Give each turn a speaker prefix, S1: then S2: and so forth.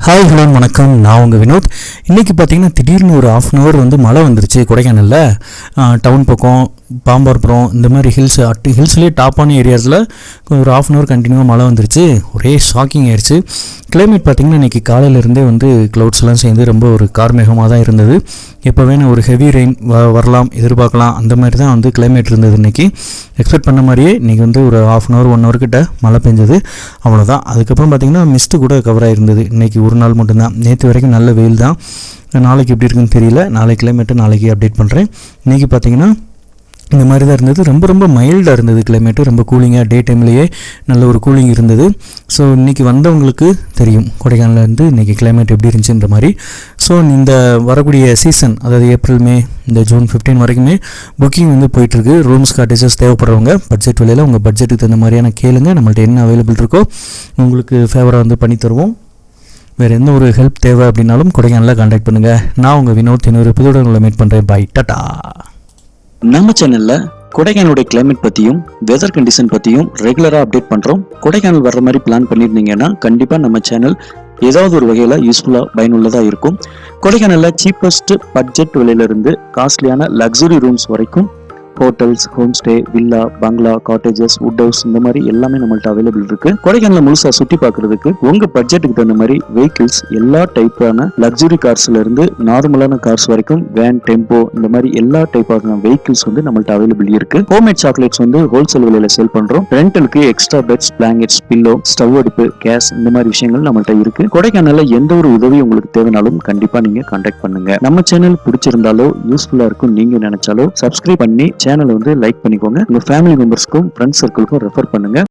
S1: Hi hello வணக்கம், நான் உங்கள் வினோத். இன்றைக்கி பார்த்தீங்கன்னா திடீர்னு ஒரு ½ அன் ஹவர் வந்து மழை வந்துருச்சு கொடைக்கானலில். டவுன் பக்கம் பாம்பார்புரம் இந்த மாதிரி ஹில்ஸ்லேயே டாப்பான ஏரியாஸில் ஒரு ½ அன் ஹவர் கண்டினியூவாக மழை வந்துருச்சு. ஒரே ஷாக்கிங் ஆயிடுச்சு. கிளைமேட் பார்த்திங்கன்னா இன்றைக்கி காலையிலேருந்தே வந்து க்ளவுட்ஸ்லாம் சேர்ந்து ரொம்ப ஒரு கார்மேகமாக தான் இருந்தது. எப்போ வேணும் ஒரு ஹெவி ரெயின் வரலாம் எதிர்பார்க்கலாம், அந்த மாதிரி தான் வந்து கிளைமேட் இருந்தது. இன்றைக்கி எக்ஸ்பெக்ட் பண்ண மாதிரியே இன்றைக்கி வந்து ஒரு ½ அன் ஹவர் 1 ஹவர் கிட்ட மழை பெஞ்சது, அவ்வளோதான். அதுக்கப்புறம் பார்த்திங்கன்னா மிஸ்ட்டு கூட கவர் ஆகிருந்தது. இன்றைக்கி ஒரு நாள் மட்டும்தான், நேற்று வரைக்கும் நல்ல வெயில் தான். நாளைக்கு எப்படி இருக்குன்னு தெரியல, நாளைக்கு கிளைமேட்டு நாளைக்கு அப்டேட் பண்ணுறேன். இன்றைக்கி பார்த்திங்கன்னா இந்த மாதிரி தான் இருந்தது. ரொம்ப மைல்டாக இருந்தது கிளைமேட்டு, ரொம்ப கூலிங்காக டே டைம்லேயே நல்ல ஒரு கூலிங் இருந்தது. ஸோ இன்றைக்கி வந்தவங்களுக்கு தெரியும் கொடைக்கானலில் இருந்து இன்றைக்கி கிளைமேட் எப்படி இருந்துச்சுன்ற மாதிரி. ஸோ இந்த வரக்கூடிய சீசன், அதாவது ஏப்ரல் மே இந்த ஜூன் 15 வரைக்குமே புக்கிங் வந்து போயிட்டுருக்கு. ரூம்ஸ் காட்டேஜஸ் தேவைப்படுறவங்க பட்ஜெட் விலையில் உங்கள் பட்ஜெட்டுக்கு தகுந்த மாதிரியான கேளுங்க. நம்மள்ட்ட என்ன அவைலபிள் இருக்கோ உங்களுக்கு ஃபேவராக வந்து பண்ணித்தருவோம். வேறு எந்த ஒரு ஹெல்ப் தேவை அப்படின்னாலும் கொடைக்கானலில் கான்டாக்ட் பண்ணுங்கள். நான் உங்கள் வினோத், இன்னொரு எபிசோட உங்களை மீட் பண்ணுறேன். பை, டாடா.
S2: நம்ம சேனல்ல கொடைக்கானலுடைய கிளைமேட் பத்தியும் வெதர் கண்டிஷன் பத்தியும் ரெகுலரா அப்டேட் பண்றோம். கொடைக்கானல் வர்ற மாதிரி பிளான் பண்ணிருந்தீங்கன்னா கண்டிப்பா நம்ம சேனல் ஏதாவது ஒரு வகையில யூஸ்ஃபுல்லா பயனுள்ளதா இருக்கும். கொடைக்கானல்ல சீப்பஸ்ட் பட்ஜெட் விலையில இருந்து காஸ்ட்லியான லக்ஸுரி ரூம்ஸ் வரைக்கும் ஹோட்டல்ஸ், ஹோம் ஸ்டே, வில்லா, பங்களா, காட்டேஜஸ், வுட் ஹவுஸ் இந்த மாதிரி எல்லாமே நம்மள்ட்ட அவைலபிள் இருக்கு. கொடைக்கானல முழுசா சுற்றி பார்க்கறதுக்கு உங்க பட்ஜெட்டுக்கு தகுந்த மாதிரி வெஹிக்கிள்ஸ், எல்லா டைப்பான லக்ஸுரி கார்ஸ்ல இருந்து நார்மலான கார்ஸ் வரைக்கும் வேன், டெம்போ இந்த மாதிரி எல்லா டைப்பான வெஹிக்கிள்ஸ் வந்து நம்மள்ட்ட அவைலபிள் இருக்கு. ஹோம்மேட் சாக்லேட்ஸ் வந்து ஹோல்சேல் விலையில சேல் பண்றோம். ரெண்டலுக்கு extra beds, blankets, pillow, stove அடுப்பு, கேஸ் இந்த மாதிரி விஷயங்கள் நம்மள்ட்ட இருக்கு. கொடைக்கானல்ல எந்த ஒரு உதவி உங்களுக்கு தேவைனாலும் கண்டிப்பா நீங்க கான்டாக்ட் பண்ணுங்க. நம்ம சேனல் பிடிச்சிருந்தாலோ யூஸ்ஃபுல்லா இருக்கும் நீங்க நினைச்சாலோ சப்ஸ்கிரைப் பண்ணி சேனலை வந்து லைக் பண்ணிக்கோங்க. உங்க ஃபேமிலி மெம்பர்ஸ்க்கும் ஃப்ரெண்ட்ஸ் சர்க்கிளுக்கும் ரெஃபர் பண்ணுங்க.